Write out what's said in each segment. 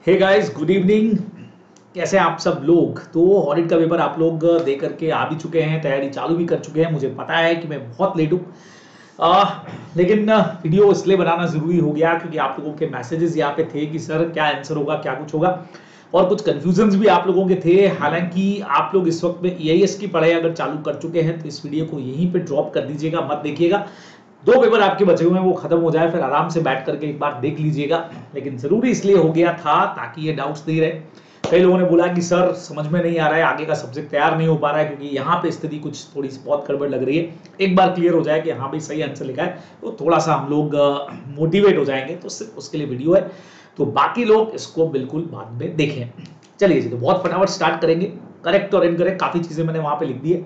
Hey guys, good evening. कैसे हैं आप सब लोग? तो ऑडिट का पेपर आप लोग दे करके आ भी चुके हैं, तैयारी चालू भी कर चुके हैं। मुझे पता है कि मैं बहुत लेट हूँ, लेकिन वीडियो इसलिए बनाना जरूरी हो गया क्योंकि आप लोगों के मैसेजेस यहाँ पे थे कि सर क्या आंसर होगा, क्या कुछ होगा, और कुछ कंफ्यूजन्स भी आप लोगों के थे। हालांकि आप लोग इस वक्त में EIS की पढ़ाई अगर चालू कर चुके हैं तो इस वीडियो को यहीं पे ड्रॉप कर दीजिएगा, मत देखिएगा। 2 पेपर आपके बचे हुए हैं, वो खत्म हो जाए फिर आराम से बैठ करके एक बार देख लीजिएगा। लेकिन जरूरी इसलिए हो गया था ताकि ये डाउट्स नहीं रहे। कई लोगों ने बोला कि सर समझ में नहीं आ रहा है, आगे का सब्जेक्ट तैयार नहीं हो पा रहा है क्योंकि यहाँ पे स्थिति कुछ थोड़ी सी बहुत गड़बड़ लग रही है। एक बार क्लियर हो जाए कि हाँ भाई सही आंसर लिखा है तो थोड़ा सा हम लोग मोटिवेट हो जाएंगे, तो सिर्फ उसके लिए वीडियो है। तो बाकी लोग इसको बिल्कुल बाद में देखें। चलिए जी, तो बहुत फटाफट स्टार्ट करेंगे। करेक्ट और इनकरेक्ट काफी चीजें मैंने वहां पे लिख दी है।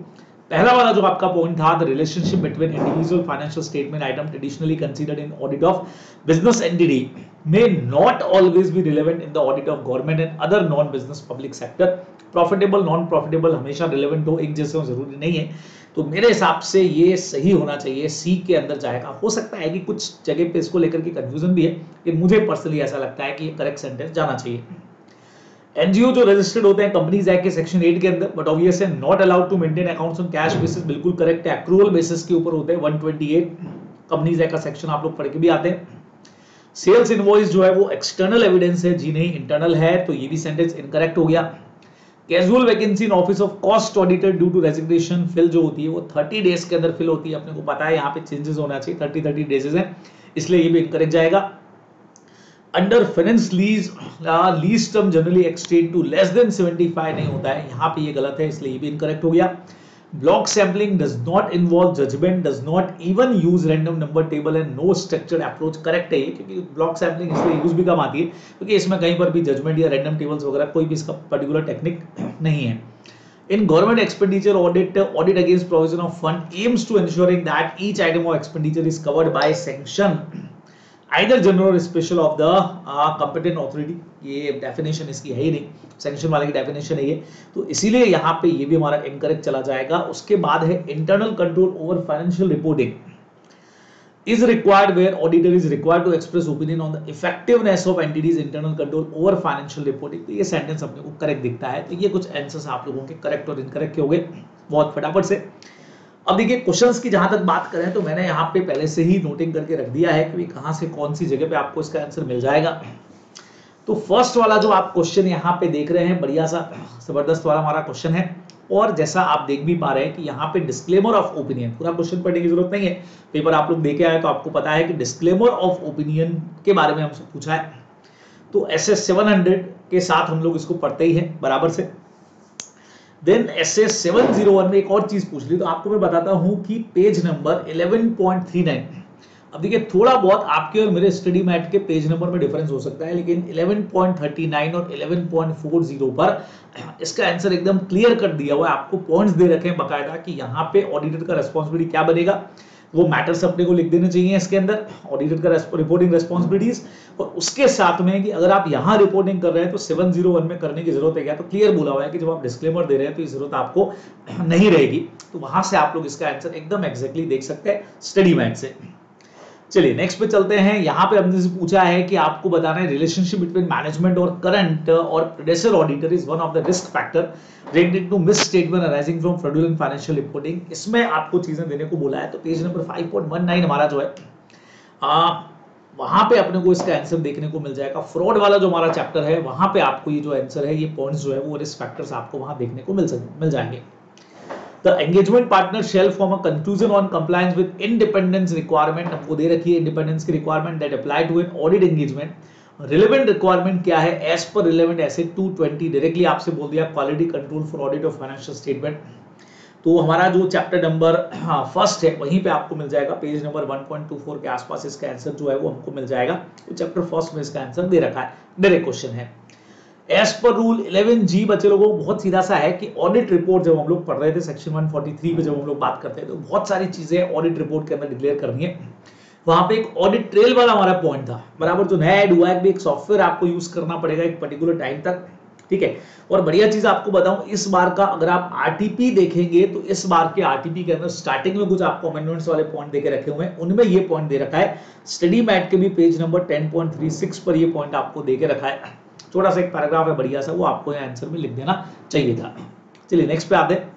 पहला वाला जो आपका पॉइंट था, the relationship between individual financial statement item traditionally considered in audit of business entity may not always be relevant in the audit of government and other non business public sector। Profitable non profitable हमेशा relevant हो, एक जैसे हो जरूरी नहीं है। तो मेरे हिसाब से ये सही होना चाहिए, सी के अंदर जाएगा। हो सकता है कि कुछ जगह पे इसको लेकर के कंफ्यूजन भी है, लेकिन मुझे पर्सनली ऐसा लगता है कि ये करेक्ट सेंटेंस जाना चाहिए। एनजीओ जो रजिस्टर्ड होते हैं कंपनीज एक्ट के सेक्शन 8 के अंदर, but obviously not allowed to maintain accounts on cash basis, बिल्कुल करेक्ट है। एक्रूअल बेसिस के ऊपर होते हैं 128 कंपनीज एक्ट का सेक्शन, आप लोग पढ़ के भी आते हैं। सेल्स इनवॉइस जो है वो एक्सटर्नल एविडेंस है जी, नहीं इंटरनल है, तो ये भी सेंटेंस इनकरेक्ट हो गया। Casual vacancy in office of cost auditor due to resignation fill जो होती है वो 30 डेज के अंदर फिल होती है। अपने को पता है यहाँ पे चेंजेस होना चाहिए, 30 डेज है, इसलिए ये भी इनकरेक्ट जाएगा। Under finance lease lease term generally extend to less than 75 नहीं होता है, यहाँ पे ये गलत है, इसलिए ये भी इनकरेक्ट हो गया। Block sampling does not involve judgement, does not even use random number table and no structured approach. Correct है ये, क्योंकि ब्लॉक सैंपलिंग इसलिए यूज भी कम आती है क्योंकि इसमें कहीं पर भी जजमेंट या रैंडम टेबल्स वगैरह कोई भी इसका पर्टिकुलर टेक्निक नहीं है। In government expenditure audit, audit against provision of fund aims to ensuring that each item of expenditure is covered by sanction either general or special of the competent authority। ये definition इसकी है ही नहीं, sanction वाले की definition है ये, तो इसीलिए यहाँ पे ये भी हमारा इनकरेक्ट चला जाएगा। उसके बाद है internal control over financial reporting is required where auditor is required to express opinion on the effectiveness of entities internal control over financial reporting। तो ये सेंटेंस अपने को करेक्ट दिखता है। तो ये कुछ आंसर्स आप लोगों के करेक्ट और इनकरेक्ट के हो गए बहुत फटाफट से। अब देखिए क्वेश्चंस की जहां तक बात करें तो मैंने यहाँ पे पहले से ही नोटिंग करके रख दिया है कि कहां से कौन सी जगह पे आपको इसका आंसर मिल जाएगा। तो फर्स्ट वाला जो आप क्वेश्चन यहाँ पे देख रहे हैं, बढ़िया सा जबरदस्त वाला हमारा क्वेश्चन है, और जैसा आप देख भी पा रहे हैं कि यहाँ पे डिस्क्लेमर ऑफ ओपिनियन, पूरा क्वेश्चन पढ़ने की जरूरत नहीं है, पेपर आप लोग देखे आए तो आपको पता है कि डिस्क्लेमर ऑफ ओपिनियन के बारे में हमसे पूछा है। तो SS 700 के साथ हम लोग इसको पढ़ते ही हैं बराबर से। देन SS 701 में एक और चीज पूछ ली, तो आपको मैं बताता हूं कि पेज नंबर 11.39। अब देखिए थोड़ा बहुत आपके और मेरे स्टडी मैट के पेज नंबर में डिफरेंस हो सकता है, लेकिन 11.39 और 11.40 पर इसका आंसर एकदम क्लियर कर दिया हुआ है। आपको पॉइंट्स दे रखे हैं बकायदा कि यहाँ पे ऑडिटर का रेस्पॉन्सिबिलिटी क्या बनेगा, वो मैटर्स अपने को लिख देने चाहिए इसके अंदर, ऑडिटर का रिपोर्टिंग रेस्पॉन्सिबिलिटीज। और उसके साथ में कि अगर आप यहाँ रिपोर्टिंग कर रहे हैं तो 701 में करने की जरूरत है क्या, तो क्लियर बोला हुआ है कि जब आप डिस्क्लेमर दे रहे हैं तो ये जरूरत आपको नहीं रहेगी। तो वहां से आप लोग इसका आंसर एकदम एग्जैक्टली देख सकते हैं स्टडी मैट से। चलिए नेक्स्ट पे चलते हैं। यहाँ पे हमने से पूछा है कि आपको बताना है रिलेशनशिप बिटवीन मैनेजमेंट और करंट और predecessor auditor is one of the risk factor related to misstatement arising from fraudulent financial reporting. इसमें आपको चीजें देने को बोला है, तो पेज नंबर 5.19 हमारा जो है वहां पे अपने को इसका आंसर देखने को मिल जाएगा। फ्रॉड वाला जो हमारा चैप्टर है वहां पे आपको ये जो आंसर है, ये पॉइंट्स जो है वो रिस्क फैक्टर्स आपको वहां देखने को मिल जाएंगे। The engagement partner shall form a conclusion on compliance with independence requirement। हमको दे रखी है independence की requirement that apply to an audit engagement। relevant requirement क्या है, as per relevant essay 220 directly आपसे बोल दिया quality control for audit of financial statement। तो हमारा जो चैप्टर नंबर फर्स्ट है वहीं पे आपको मिल जाएगा, पेज नंबर 1.24 के आसपास इसका आंसर जो है वो हमको मिल जाएगा। तो चैप्टर फर्स्ट में इसका आंसर दे रखा है, डायरेक्ट क्वेश्चन है। एज पर रूल 11G बच्चे लोगों को बहुत सीधा सा है कि ऑडिट रिपोर्ट जब हम लोग पढ़ रहे थे सेक्शन 143 पे, जब हम लोग बात करते हैं तो बहुत सारी चीजें ऑडिट रिपोर्ट के अंदर डिक्लेयर करनी है। वहां पे एक ऑडिट ट्रेल वाला हमारा पॉइंट था बराबर, जो नया ऐड हुआ है कि एक सॉफ्टवेयर आपको यूज करना पड़ेगा एक पर्टिकुलर टाइम तक, ठीक है। और बढ़िया चीज आपको बताऊं, इस बार का अगर आप आरटीपी देखेंगे तो इस बार के आरटीपी के अंदर स्टार्टिंग में कुछ आपको अमेंडमेंट्स वाले पॉइंट देके रखे हुए हैं, उनमें ये पॉइंट दे रखा है। स्टडी मैट के भी पेज नंबर 10.36 पर ये पॉइंट आपको देके रखा है। छोटा सा एक पैराग्राफ है बढ़िया सा, वो आपको यहाँ आंसर में लिख देना चाहिए था। चलिए नेक्स्ट पे आते हैं,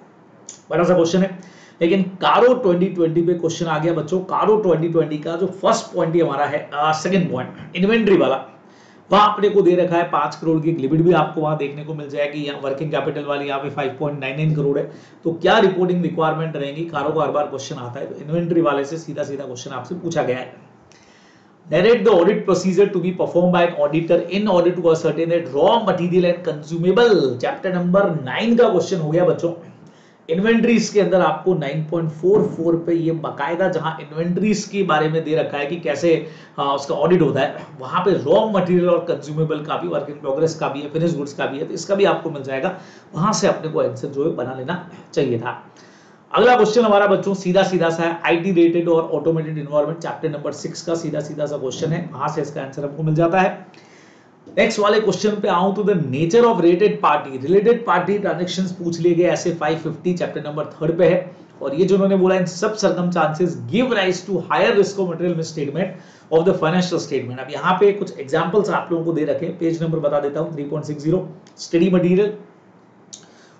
बड़ा सा क्वेश्चन है लेकिन कारो 2020 पे क्वेश्चन आ गया बच्चों। कारो 2020 का जो फर्स्ट पॉइंट ही हमारा है, सेकंड पॉइंट इन्वेंट्री वाला, वहां अपने को दे रखा है 5 करोड़ की लिमिट भी आपको वहां देखने को मिल जाएगी। यहाँ वर्किंग कैपिटल वाली यहाँ पे 5.99 करोड़ है। तो क्या रिपोर्टिंग रिक्वायरमेंट रहेगी, कारो को हर बार क्वेश्चन आता है, तो इन्वेंट्री वाले से सीधा सीधा क्वेश्चन आपसे पूछा गया है। Narrate the audit procedure to be performed by an auditor in order to ascertain that raw material and consumable, chapter number 9 का क्वेश्चन हो गया बच्चों। इन्वेंट्रीज के अंदर आपको 9.44 पे ये बकायदा जहां इन्वेंट्रीज के बारे में दे रखा है कि कैसे उसका ऑडिट होता है, वहां पे रॉ मटेरियल और कंज्यूमेबल का भी, वर्क इन प्रोग्रेस का भी है, फिनिश गुड्स का भी है, तो इसका भी आपको मिल जाएगा। वहां से अपने को आंसर जो है बना लेना चाहिए था। अगला क्वेश्चन हमारा बच्चों सीधा सीधा सा है, आईटी रिलेटेड और ऑटोमेटेड एनवायरनमेंट, चैप्टर नंबर 6 का सीधा सीधा सा क्वेश्चन है, वहां से इसका आंसर हमको मिल जाता है। नेक्स्ट वाले क्वेश्चन पे आऊं तो the nature of related party transactions पूछ लिए गए, ऐसे 550 चैप्टर नंबर 3 पे है। और ये जो उन्होंने बोला, इन सब circumstances give rise to higher risk of material misstatement of the financial statement. अब यहाँ पे कुछ एग्जांपल्स आप लोगों को दे रखे हैं, पेज नंबर बता देता हूँ 3.60। स्टडी मटेरियल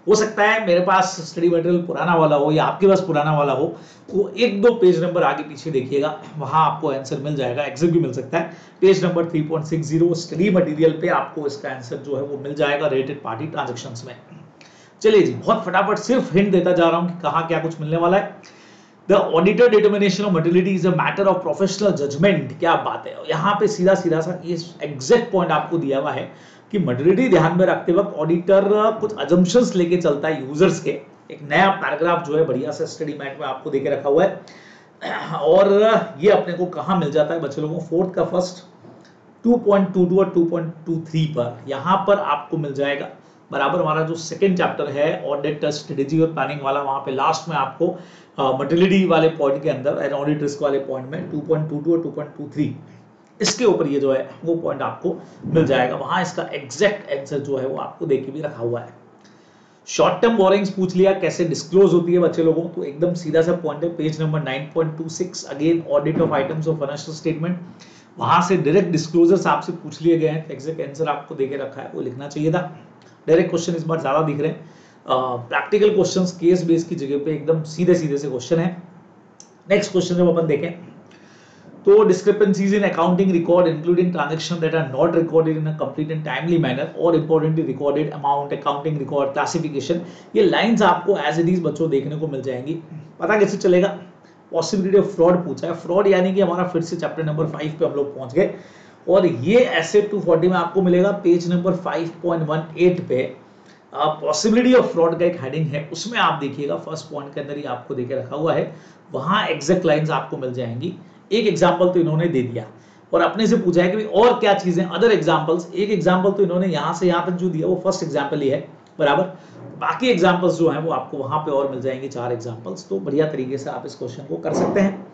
हो सकता है मेरे पास स्टडी मटेरियल पुराना वाला हो या आपके पास पुराना वाला हो, तो 1-2 पेज नंबर आगे पीछे देखिएगा, वहां आपको आंसर मिल जाएगा। एग्जिट भी मिल सकता है, पेज नंबर 3.60 स्टडी मटेरियल पे आपको इसका आंसर जो है वो मिल जाएगा रिलेटेड पार्टी ट्रांजैक्शंस में। चलिए जी, बहुत फटाफट सिर्फ हिंट देता जा रहा हूं कि कहां क्या कुछ मिलने वाला है। The auditor determination of materiality is a matter of professional judgement. क्या बात है, यहाँ पे सीधा सीधा सा ये एग्जैक्ट पॉइंट आपको दिया हुआ है कि मटेरियलिटी ध्यान में रखते वक्त ऑडिटर कुछ अजम्पशंस लेके चलता है यूजर्स के। एक नया पैराग्राफ जो है बढ़िया सा स्टडी मैट में आपको देके रखा हुआ है, और ये अपने को कहां मिल जाता है बच्चे लोगों, फोर्थ का फर्स्ट 2.22 और 2.23 पर, यहां पर आपको मिल जाएगा। बराबर हमारा जो सेकंड चैप्टर है ऑडिट स्ट्रेटेजी और प्लानिंग वाला, वहां पे लास्ट में आपको मटेरियलिटी वाले पॉइंट के अंदर एंड ऑडिट रिस्क वाले पॉइंट में 2.22 और 2.23 इसके ऊपर ये जो है वो पॉइंट आपको मिल जाएगा। वहां इसका एग्जैक्ट आंसर जो है वो आपको देके भी रखा हुआ है। शॉर्ट टर्म बोरिंग्स पूछ लिया, कैसे डिस्क्लोज होती है बच्चे लोगों, तो एकदम सीधा सा पॉइंट है, page number 9.26 again audit of items of financial statement, वहां से डायरेक्ट डिस्क्लोजर्स आपसे पूछ लिए गए हैं, एग्जैक्ट आंसर आपको देके रखा है, वो लिखना चाहिए था। डायरेक्ट क्वेश्चन इस बार ज्यादा दिख रहे हैं, प्रैक्टिकल क्वेश्चंस केस बेस की जगह पे एकदम सीधे सीधे से क्वेश्चन है। नेक्स्ट क्वेश्चन जब अपन देखें तो discrepancies in accounting record including transaction that are not recorded in a complete and timely manner और importantly recorded amount, accounting record, classification, ये लाइंस आपको एज इट इज बच्चों देखने को मिल जाएंगी। पता कैसे चलेगा, पॉसिबिलिटी ऑफ फ्रॉड पूछा है, फ्रॉड यानी कि हमारा फिर से चैप्टर नंबर 5 पे हम लोग पहुंच गए, और ये एसेट 240 में आपको मिलेगा पेज नंबर 5.18 पे। पॉसिबिलिटी ऑफ फ्रॉड का एक हेडिंग है, उसमें आप देखिएगा फर्स्ट पॉइंट के अंदर ही आपको देके रखा हुआ है, वहां एग्जैक्ट लाइंस आपको मिल जाएंगी। एक एग्जांपल तो इन्होंने दे दिया और अपने से पूछा है कि और क्या चीजें, अदर एग्जांपल्स। एक एग्जांपल तो इन्होंने यहां से यहां तक जो दिया वो फर्स्ट एग्जांपल ही है, बराबर। बाकी एग्जांपल्स जो हैं वो आपको वहां पे और मिल जाएंगे, 4 एग्जांपल्स, तो बढ़िया तरीके से आप इस क्वेश्चन को कर सकते हैं।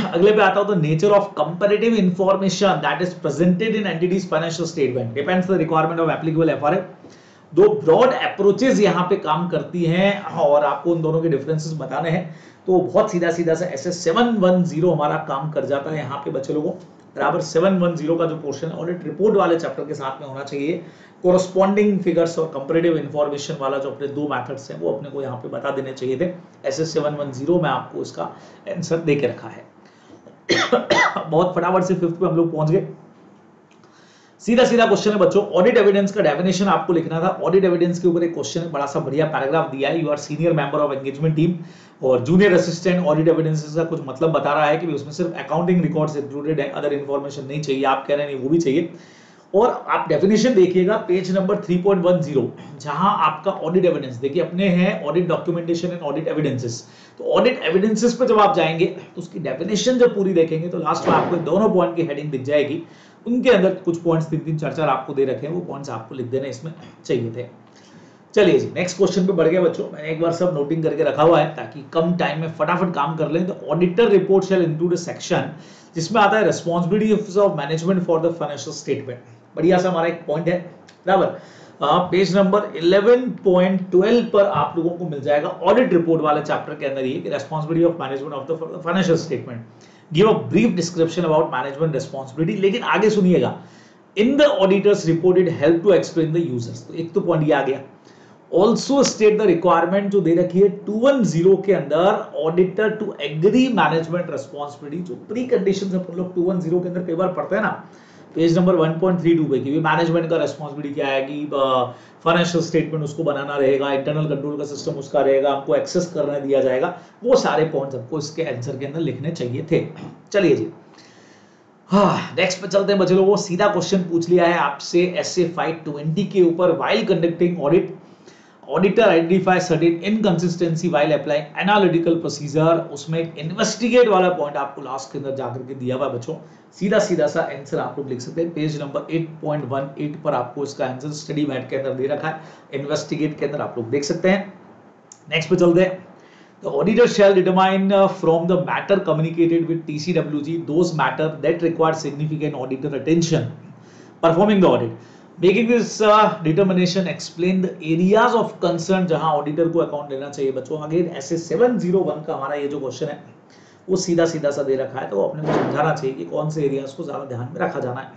अगले पे आता हूं तो nature of comparative information that is presented in entities financial statement depends the requirement of applicable FRA. दो ब्रॉड अप्रोचेस यहाँ पे काम करती हैं और आपको उन दोनों के डिफरेंसेस बताने हैं, तो बहुत सीधा सीधा सा ऐसे 710 हमारा काम कर जाता है यहाँ पे बच्चे लोगों, बराबर। 710 का जो पोर्शन ऑडिट रिपोर्ट वाले चैप्टर के साथ में होना चाहिए, कोरस्पॉन्डिंग फिगर्स और कंपैरेटिव इंफॉर्मेशन वाला जो अपने 2 मेथड्स हैं वो अपने को यहाँ पे बता देने चाहिए थे। ऐसे 710 में आपको इसका आंसर दे के रखा है। बहुत फटाफट से 5th पे हम लोग पहुंच गए। सीधा सीधा क्वेश्चन है बच्चों, ऑडिट एविडेंस का डेफिनेशन आपको लिखना था। ऑडिट एविडेंस के ऊपर एक क्वेश्चन है, बड़ा सा बढ़िया पैराग्राफ दिया है, you are senior member of engagement team और जूनियर असिस्टेंट। ऑडिट एविडेंस का कुछ मतलब बता रहा है कि उसमें सिर्फ अकाउंटिंग रिकॉर्ड्स इंक्लूडेड है, अदर इन्फॉर्मेशन नहीं चाहिए, आप कह रहे हैं नहीं वो भी चाहिए। और आप डेफिनेशन देखिएगा पेज नंबर 3.10, जहां आपका ऑडिट एविडेंस देखिए अपने हैं audit documentation and audit evidences. तो ऑडिट एविडेंसेस पे जब आप जाएंगे तो उसकी डेफिनेशन जब पूरी देखेंगे तो लास्ट में आपको दोनों पॉइंट की हेडिंग दिख जाएगी, उनके अंदर कुछ पॉइंट्स 3-3 4-4 आपको दे रखे हैं, वो पॉइंट्स आपको लिख देने इसमें चाहिए थे। चलिए जी नेक्स्ट क्वेश्चन पे बढ़ गया बच्चों, मैंने एक बार सब नोटिंग करके रखा हुआ है ताकि कम टाइम में फटाफट काम कर लें। तो auditor report shall include a section जिसमें आता है responsibility of management for the financial statement. बढ़िया सा हमारा एक पॉइंट है, बराबर। पेज नंबर 11.12 पर आप लोगों को मिल जाएगा ऑडिट रिपोर्ट वाले चैप्टर के अंदर ये responsibility of management of the financial statement. Give a brief description about management responsibility. लेकिन आगे सुनिएगा, in the auditors reported help to explain the users. तो एक तो पॉइंट ये आ गया। ऑल्सो स्टेट द रिक्वायरमेंट जो दे रखी है 210 के अंदर, auditor to agree management responsibility. जो प्री कंडीशन अपन लोग 210 के अंदर कई बार पढ़ते हैं ना, पेज नंबर 1.32 पे कि मैनेजमेंट का रेस्पॉन्सिबिलिटी क्या है, कि फाइनेंशियल स्टेटमेंट उसको बनाना रहेगा, इंटरनल कंट्रोल का सिस्टम उसका रहेगा, हमको एक्सेस करने दिया जाएगा। वो सारे पॉइंट्स हमको इसके आंसर के अंदर लिखने चाहिए थे। चलिए जी, हाँ नेक्स्ट पे चलते हैं बच्चे लोगों। सीधा क्वेश्चन पूछ लिया है आपसे SA 520 के ऊपर। While conducting audit, auditor identify certain inconsistency while applying analytical procedure. उसमें एक इन्वेस्टिगेट वाला पॉइंट आपको लास्ट के अंदर जाकर के दिया हुआ है बच्चों। सीधा सीधा सा आंसर आप लोग लिख सकते हैं। पेज नंबर 8.18 पर आपको इसका आंसर स्टडी मैट के अंदर दे रखा है, इन्वेस्टिगेट के अंदर आप लोग देख सकते हैं। नेक्स्ट पे चलते हैं। The auditor shall determine from the matter communicated with TCWG those matter that require significant auditor attention. Performing the audit, making this determination, explain the areas of concern जहां auditor को account लेना चाहिए बच्चों। Again ऐसे 701 का हमारा ये जो क्वेश्चन है वो सीधा सीधा सा दे रखा है, तो अपने को समझाना चाहिए कि कौन से एरियाज को ज्यादा ध्यान में रखा जाना है।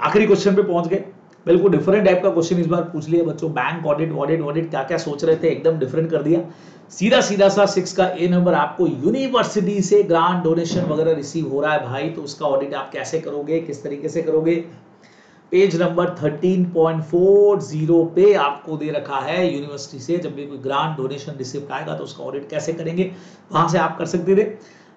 आखिरी क्वेश्चन पे पहुंच गए। बिल्कुल डिफरेंट टाइप का क्वेश्चन इस बार पूछ लिया बच्चों। बैंक ऑडिट ऑडिट ऑडिट क्या क्या सोच रहे थे, एकदम डिफरेंट कर दिया। सीधा सीधा सा 6 का ए नंबर, आपको यूनिवर्सिटी से ग्रांट डोनेशन वगैरह रिसीव हो रहा है भाई, तो उसका ऑडिट आप कैसे करोगे, किस तरीके से करोगे। पेज नंबर 13.40 पे आपको दे रखा है यूनिवर्सिटी से जब भी कोई ग्रांट डोनेशन रिसीव आएगा तो उसका ऑडिट कैसे करेंगे, वहां से आप कर सकते थे।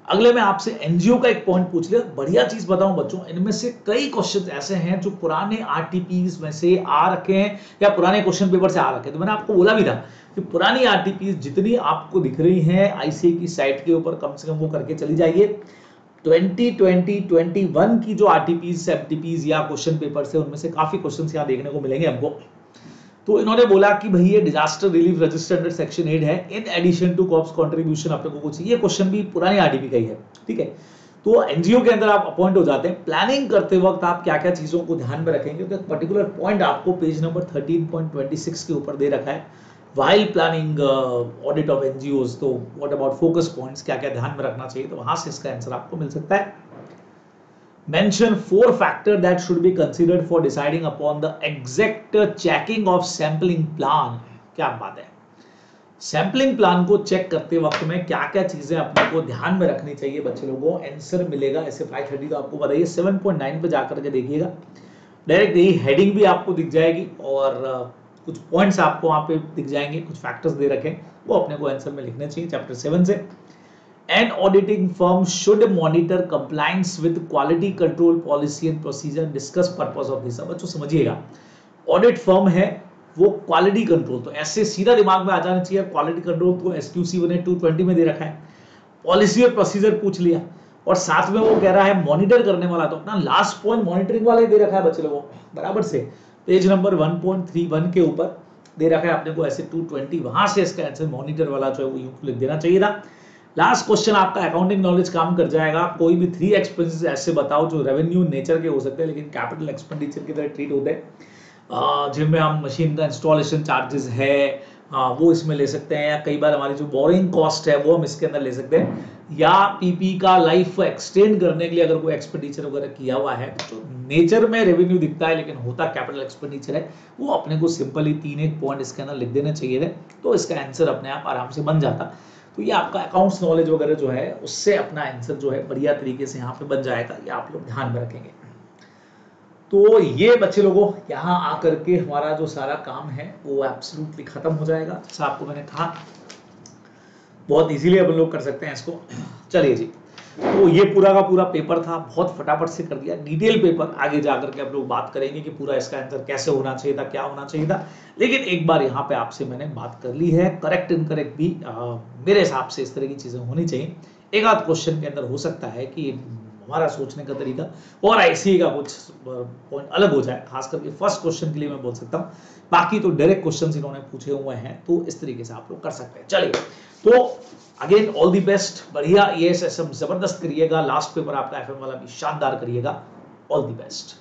अगले में आपसे एनजीओ का एक पॉइंट पूछ लिया। बढ़िया चीज बताऊं बच्चों, इनमें से कई क्वेश्चन ऐसे हैं जो पुराने आरटीपीज में से आ रखे हैं या पुराने क्वेश्चन पेपर से आ रखे हैं। तो मैंने आपको बोला भी था कि पुरानी आरटीपीज जितनी आपको दिख रही हैं आईसीए की साइट के ऊपर, कम से कम वो करके चली जाइए। 2020-21 की जो आरटीपीज एफटीपीज या क्वेश्चन पेपर से, उनमें से काफी क्वेश्चन यहाँ देखने को मिलेंगे हमको। तो इन्होंने बोला कि भाई ये disaster relief register under section 8 है, in addition to corpus contribution आप लोगों को चाहिए। ये क्वेश्चन भी पुरानी आरटीपी का ही है, ठीक है। तो एनजीओ के अंदर आप अपॉइंट हो जाते हैं। प्लानिंग करते वक्त आप क्या क्या चीजों को ध्यान में रखेंगे, तो एक पर्टिकुलर पॉइंट आपको पेज नंबर 13.26 के ऊपर दे रखा है। While planning audit of NGOs, तो व्हाट अबाउट फोकस पॉइंट्स, क्या क्या ध्यान में रखना चाहिए, तो वहां से इसका आंसर आपको मिल सकता है। Mention 4 factors that should be considered for deciding upon the exact checking of sampling plan। क्या बात है, सैम्पलिंग प्लान को चेक करते वक्त में क्या क्या चीजें अपने को ध्यान में रखनी चाहिए बच्चे लोगों। आंसर मिलेगा ऐसे 530 का आपको बताइए। 7.9 पे जाकर के देखिएगा, डायरेक्ट यही हेडिंग भी आपको दिख जाएगी और कुछ पॉइंट्स आपको वहां पे दिख जाएंगे, कुछ फैक्टर्स दे रखे वो अपने को आंसर में लिखने चाहिए चैप्टर 7 से। An auditing firm should monitor compliance with quality control policy and procedure. Discuss purpose of this। अब बच्चों समझिएगा, ऑडिट फर्म है वो क्वालिटी कंट्रोल, तो ऐसे सीधा दिमाग में आ जाना चाहिए। क्वालिटी कंट्रोल तो SQC 220 में दे रखा है। पॉलिसी और प्रोसीजर पूछ लिया और साथ में वो कह रहा है मॉनिटर करने वाला, तो अपना लास्ट पॉइंट मॉनिटरिंग वाला ही दे रखा है बच्चे लोगों बराबर से। पेज नंबर 1.31 के ऊपर दे रखा है अपने को ऐसे 220, वहां से इसका आंसर मॉनिटर वाला जो है वो यूं लिख देना चाहिए था। लास्ट क्वेश्चन आपका अकाउंटिंग नॉलेज काम कर जाएगा। कोई भी 3 एक्सपेंसेस ऐसे बताओ जो रेवेन्यू नेचर के हो सकते हैं लेकिन कैपिटल एक्सपेंडिचर की तरह ट्रीट होते हैं, जिनमें हम मशीन का इंस्टॉलेशन चार्जेस है वो इसमें ले सकते हैं, या कई बार हमारी जो बोरिंग कॉस्ट है वो हम इसके अंदर ले सकते हैं, या पीपी का लाइफ एक्सटेंड करने के लिए अगर कोई एक्सपेंडिचर वगैरह किया हुआ है तो नेचर में रेवेन्यू दिखता है लेकिन होता कैपिटल एक्सपेंडिचर है, वो अपने को सिंपली 3-1 पॉइंट इसके अंदर लिख देने चाहिए थे, तो इसका आंसर अपने आप आराम से बन जाता। तो ये आपका अकाउंट्स नॉलेज वगैरह जो है उससे अपना आंसर जो है बढ़िया तरीके से यहाँ पे बन जाएगा, ये आप लोग ध्यान में रखेंगे। तो ये बच्चे लोगों यहाँ आकर के हमारा जो सारा काम है वो एब्सोल्युटली खत्म हो जाएगा। जैसा आपको मैंने कहा बहुत इजीली अपन लोग कर सकते हैं इसको। चलिए जी, तो ये पूरा का पूरा पेपर था, बहुत फटाफट से कर दिया। डिटेल पेपर आगे जाकर के आप लोग बात करेंगे कि पूरा इसका आंसर कैसे होना चाहिए था, क्या होना चाहिए था, लेकिन एक बार यहाँ पे आपसे मैंने बात कर ली है। करेक्ट इनकरेक्ट भी मेरे हिसाब से इस तरह की चीजें होनी चाहिए। एक आध क्वेश्चन के अंदर हो सकता है कि हमारा सोचने का तरीका और आईसीए का कुछ पॉइंट अलग हो जाए, खास करके फर्स्ट क्वेश्चन के लिए मैं बोल सकता हूँ। बाकी तो डायरेक्ट क्वेश्चंस इन्होंने पूछे हुए हैं, तो इस तरीके से आप लोग कर सकते हैं। चलिए, तो अगेन ऑल दी बेस्ट, बढ़िया ESSM जबरदस्त करिएगा। लास्ट पेपर आपका FM वाला भी शानदार करिएगा। All the best.